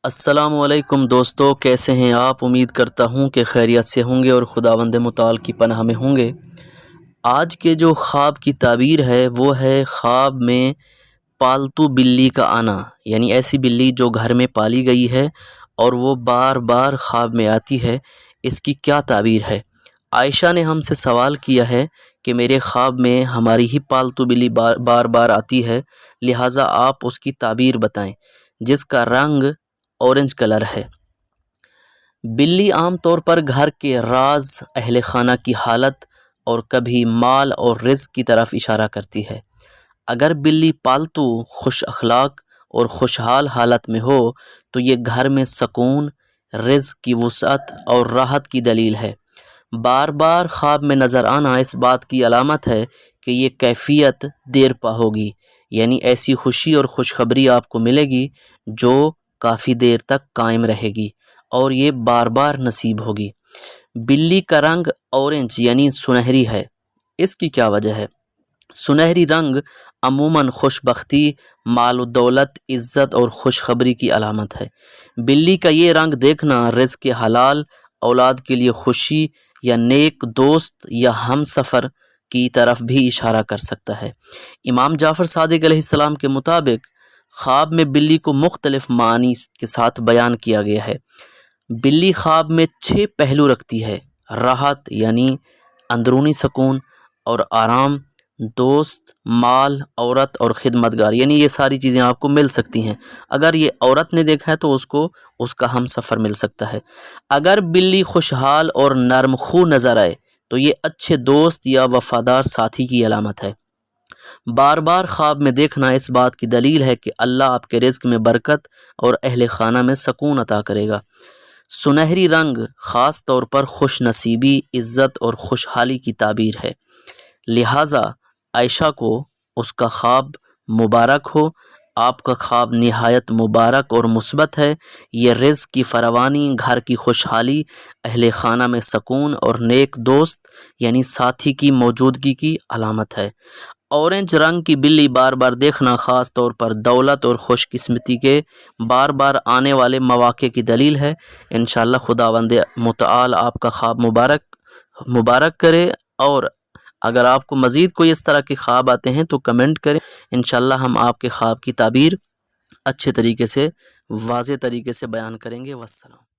السلام علیکم دوستو، کیسے ہیں آپ؟ امید کرتا ہوں کہ خیریت سے ہوں گے اور خداوند متعال کی پناہ میں ہوں گے۔ آج کے جو خواب کی تعبیر ہے وہ ہے خواب میں پالتو بلی کا آنا، یعنی ایسی بلی جو گھر میں پالی گئی ہے اور وہ بار بار خواب میں آتی ہے۔ اس کی کیا تعبیر ہے؟ عائشہ نے ہم سے سوال کیا ہے کہ میرے خواب میں ہماری ہی پالتو بلی بار بار آتی ہے، لہٰذا آپ اس کی تعبیر بتائیں، جس کا رنگ اورنج کلر ہے۔ بلی عام طور پر گھر کے راز، اہل خانہ کی حالت اور کبھی مال اور رزق کی طرف اشارہ کرتی ہے۔ اگر بلی پالتو، خوش اخلاق اور خوشحال حالت میں ہو تو یہ گھر میں سکون، رزق کی وسعت اور راحت کی دلیل ہے۔ بار بار خواب میں نظر آنا اس بات کی علامت ہے کہ یہ کیفیت دیر پا ہوگی، یعنی ایسی خوشی اور خوشخبری آپ کو ملے گی جو کافی دیر تک قائم رہے گی اور یہ بار بار نصیب ہوگی۔ بلی کا رنگ اورنج یعنی سنہری ہے۔ اس کی کیا وجہ ہے؟ سنہری رنگ عموماً خوش بختی، مال و دولت، عزت اور خوشخبری کی علامت ہے۔ بلی کا یہ رنگ دیکھنا رزق حلال، اولاد کے لیے خوشی یا نیک دوست یا ہم سفر کی طرف بھی اشارہ کر سکتا ہے۔ امام جعفر صادق علیہ السلام کے مطابق خواب میں بلی کو مختلف معانی کے ساتھ بیان کیا گیا ہے۔ بلی خواب میں 6 پہلو رکھتی ہے: راحت یعنی اندرونی سکون اور آرام، دوست، مال، عورت اور خدمتگار، یعنی یہ ساری چیزیں آپ کو مل سکتی ہیں۔ اگر یہ عورت نے دیکھا ہے تو اس کو اس کا ہم سفر مل سکتا ہے۔ اگر بلی خوشحال اور نرم خو نظر آئے تو یہ اچھے دوست یا وفادار ساتھی کی علامت ہے۔ بار بار خواب میں دیکھنا اس بات کی دلیل ہے کہ اللہ آپ کے رزق میں برکت اور اہل خانہ میں سکون عطا کرے گا۔ سنہری رنگ خاص طور پر خوش نصیبی، عزت اور خوشحالی کی تعبیر ہے، لہٰذا عائشہ کو اس کا خواب مبارک ہو۔ آپ کا خواب نہایت مبارک اور مثبت ہے۔ یہ رزق کی فراوانی، گھر کی خوشحالی، اہل خانہ میں سکون اور نیک دوست یعنی ساتھی کی موجودگی کی علامت ہے۔ اورنج رنگ کی بلی بار بار دیکھنا خاص طور پر دولت اور خوش قسمتی کے بار بار آنے والے مواقع کی دلیل ہے۔ انشاءاللہ خداوند متعال آپ کا خواب مبارک کرے، اور اگر آپ کو مزید کوئی اس طرح کے خواب آتے ہیں تو کمنٹ کریں، انشاءاللہ ہم آپ کے خواب کی تعبیر اچھے طریقے سے، واضح طریقے سے بیان کریں گے۔ والسلام۔